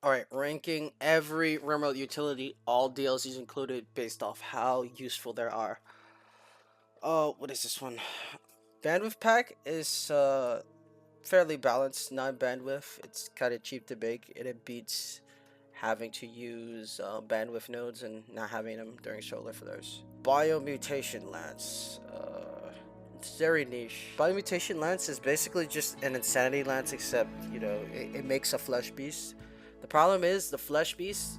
Alright, ranking every Rimworld utility, all DLCs included, based off how useful they are. Oh, what is this one? Bandwidth pack is fairly balanced, non-bandwidth. It's kind of cheap to make, and it beats having to use bandwidth nodes and not having them during solar flares. Biomutation Lance. It's very niche. Biomutation Lance is basically just an Insanity Lance, except, you know, it makes a Flesh Beast. The problem is the Flesh Beasts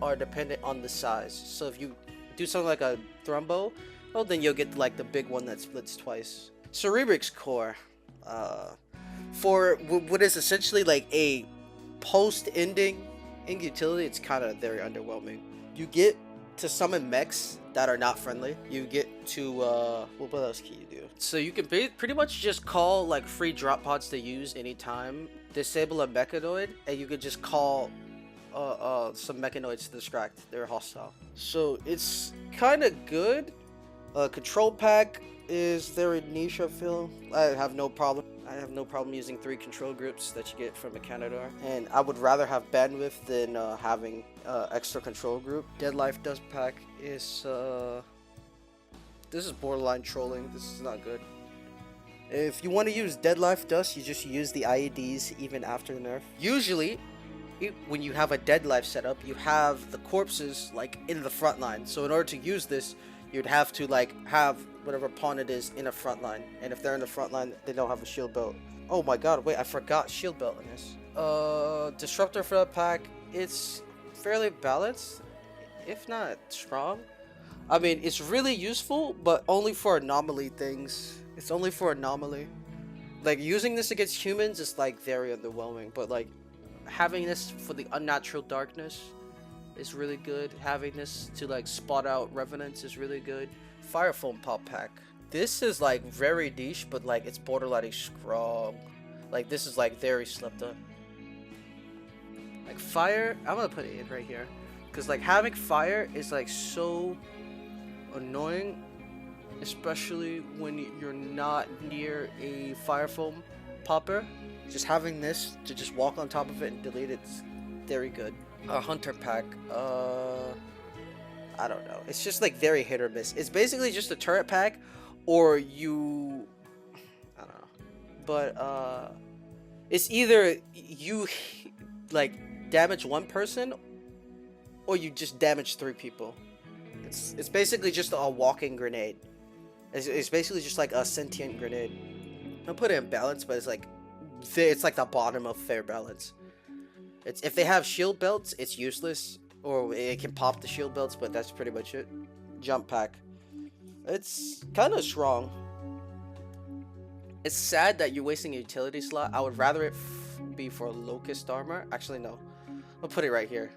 are dependent on the size. So if you do something like a Thrumbo, well, then you'll get like the big one that splits twice. Cerebrix Core. For what is essentially like a post-ending utility, it's kind of very underwhelming. You get to summon mechs that are not friendly. You get to what else can you do? So you can pretty much just call like free drop pods to use anytime. Disable a mechanoid, and you could just call some mechanoids to distract. They're hostile. So it's kind of good. Control pack is very niche, I feel. I have no problem using 3 control groups that you get from a Canador, and I would rather have bandwidth than having extra control group. Dead Life Dust pack is this is borderline trolling. This is not good. If you want to use Dead Life Dust, you just use the IEDs even after the nerf. Usually, when you have a Dead Life setup, you have the corpses like in the front line. So in order to use this, you'd have to like have whatever pawn it is in a front line, and if they're in the front line, they don't have a shield belt. Oh my god, wait, I forgot shield belt in this. Disruptor for that pack, it's fairly balanced, if not strong. I mean, it's really useful, but only for anomaly things. It's only for anomaly. Like, using this against humans is like very underwhelming, but like having this for the unnatural darkness is really good. Having this to like spot out revenants is really good. Fire Foam Pop Pack. This is like very niche, but like it's borderline strong. Like this is like very slept up. Like fire, I'm gonna put it in right here, because like having fire is like so annoying, especially when you're not near a fire foam popper. Just having this to just walk on top of it and delete it's very good. A hunter pack, I don't know. It's just like very hit or miss. It's basically just a turret pack, or you, I don't know. But it's either you like damage one person, or you just damage 3 people. It's basically just a walking grenade. It's basically just like a sentient grenade. I'll put it in balance, but it's like the bottom of fair balance. It's if they have shield belts, it's useless, or it can pop the shield belts, but that's pretty much it. Jump pack. It's kind of strong. It's sad that you're wasting a utility slot. I would rather it be for locust armor. Actually, no. I'll put it right here.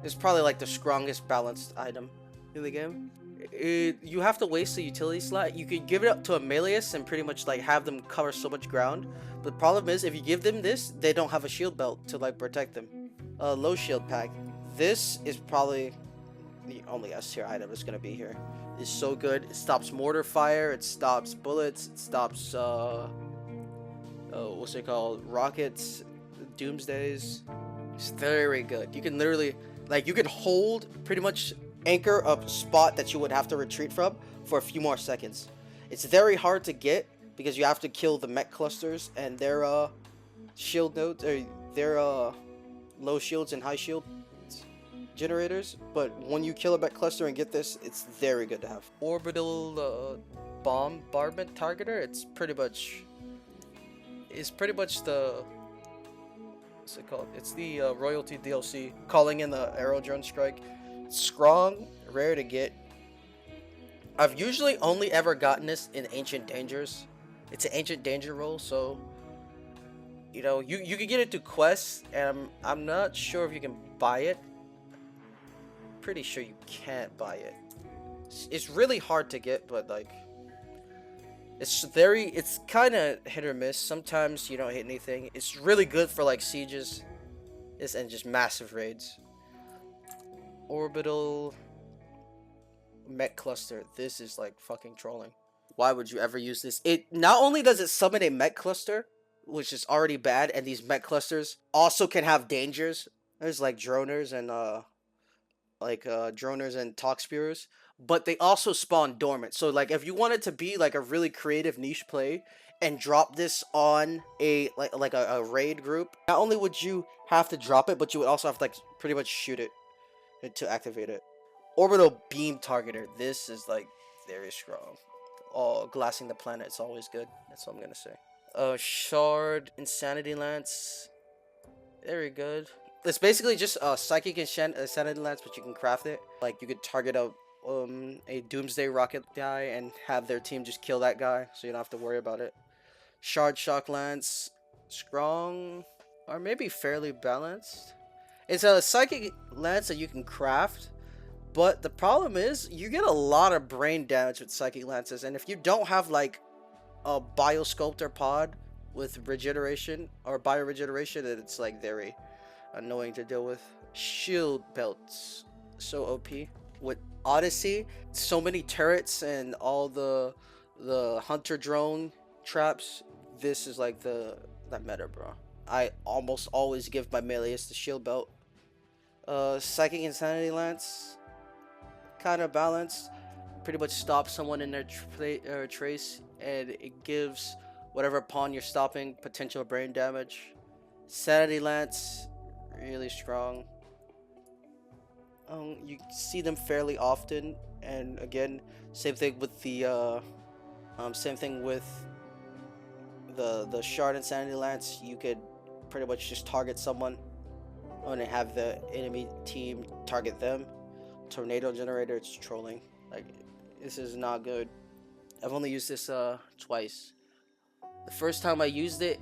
It's probably like the strongest balanced item in the game. You have to waste a utility slot. You could give it up to a meleeist and pretty much like have them cover so much ground. But the problem is, if you give them this, they don't have a shield belt to like protect them. Low shield pack. This is probably the only S tier item that's gonna be here. It's so good. It stops mortar fire. It stops bullets. It stops what's it called? Rockets, doomsdays. It's very good. You can literally like you can hold pretty much anchor a spot that you would have to retreat from for a few more seconds. It's very hard to get because you have to kill the mech clusters and their shield nodes, or their low shields and high shield generators, but when you kill a mech cluster and get this, it's very good to have. Orbital bombardment targeter. It's pretty much the, what's it called? It's the royalty DLC, calling in the arrow drone strike. Strong, rare to get. I've usually only ever gotten this in Ancient Dangers. It's an Ancient Danger role, so you know you can get it through quests, and I'm not sure if you can buy it. Pretty sure you can't buy it. It's really hard to get, but like it's kind of hit or miss. Sometimes you don't hit anything. It's really good for like sieges and just massive raids. Orbital mech cluster. This is like fucking trolling. Why would you ever use this? It not only does it summon a mech cluster, which is already bad, and these mech clusters also can have dangers There's like droners and droners and talk spewers, but they also spawn dormant. So like if you wanted to be like a really creative niche play and drop this on a a raid group, not only would you have to drop it, but you would also have to like pretty much shoot it to activate it. Orbital beam targeter. This is like very strong. Oh, glassing the planet. It's always good. That's all I'm gonna say. Shard insanity lance. Very good. It's basically just a psychic insanity lance, but you can craft it. Like you could target a doomsday rocket guy and have their team just kill that guy, so you don't have to worry about it. Shard shock lance, strong or maybe fairly balanced. It's a psychic lance that you can craft, but the problem is you get a lot of brain damage with psychic lances, and if you don't have like a biosculptor pod with regeneration or bioregeneration, then it's like very annoying to deal with. Shield belts, so OP. With Odyssey, so many turrets and all the hunter drone traps. This is like that meta, bro. I almost always give my meleeist the shield belt. Psychic insanity lance, kind of balanced. Pretty much stops someone in their trace, and it gives whatever pawn you're stopping potential brain damage. Sanity lance, really strong. You see them fairly often, and again, same thing with the the shard insanity lance. You could pretty much just target someone and have the enemy team target them. Tornado generator, it's trolling. Like, this is not good. I've only used this twice. The first time I used it,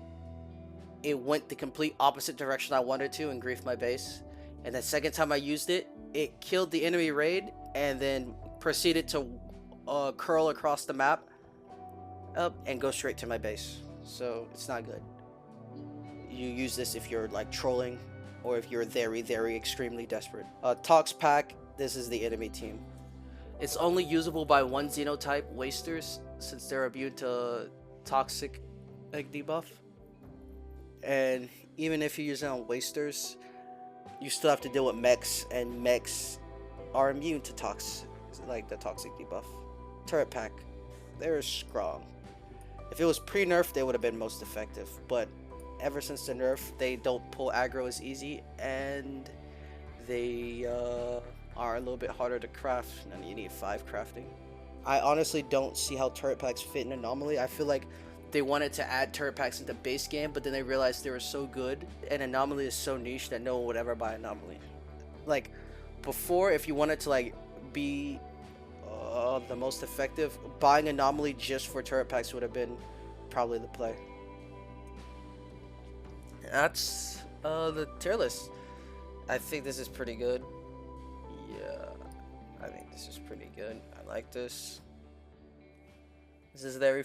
it went the complete opposite direction I wanted to and griefed my base. And the second time I used it, it killed the enemy raid and then proceeded to curl across the map up and go straight to my base. So it's not good. You use this if you're like trolling or if you're very extremely desperate. Tox pack, this is the enemy team. It's only usable by one xenotype, wasters, since they're immune to toxic egg debuff. And even if you use it on wasters, you still have to deal with mechs, and mechs are immune to the toxic debuff. Turret pack, they're strong. If it was pre-nerf, they would have been most effective, but ever since the nerf, they don't pull aggro as easy, and they are a little bit harder to craft, and you need 5 crafting. I honestly don't see how turret packs fit in Anomaly. I feel like they wanted to add turret packs into base game, but then they realized they were so good, and Anomaly is so niche that no one would ever buy Anomaly. Like, before, if you wanted to like be the most effective, buying Anomaly just for turret packs would have been probably the play. That's the tier list. I think this is pretty good. Yeah, I think this is pretty good. I like this. This is very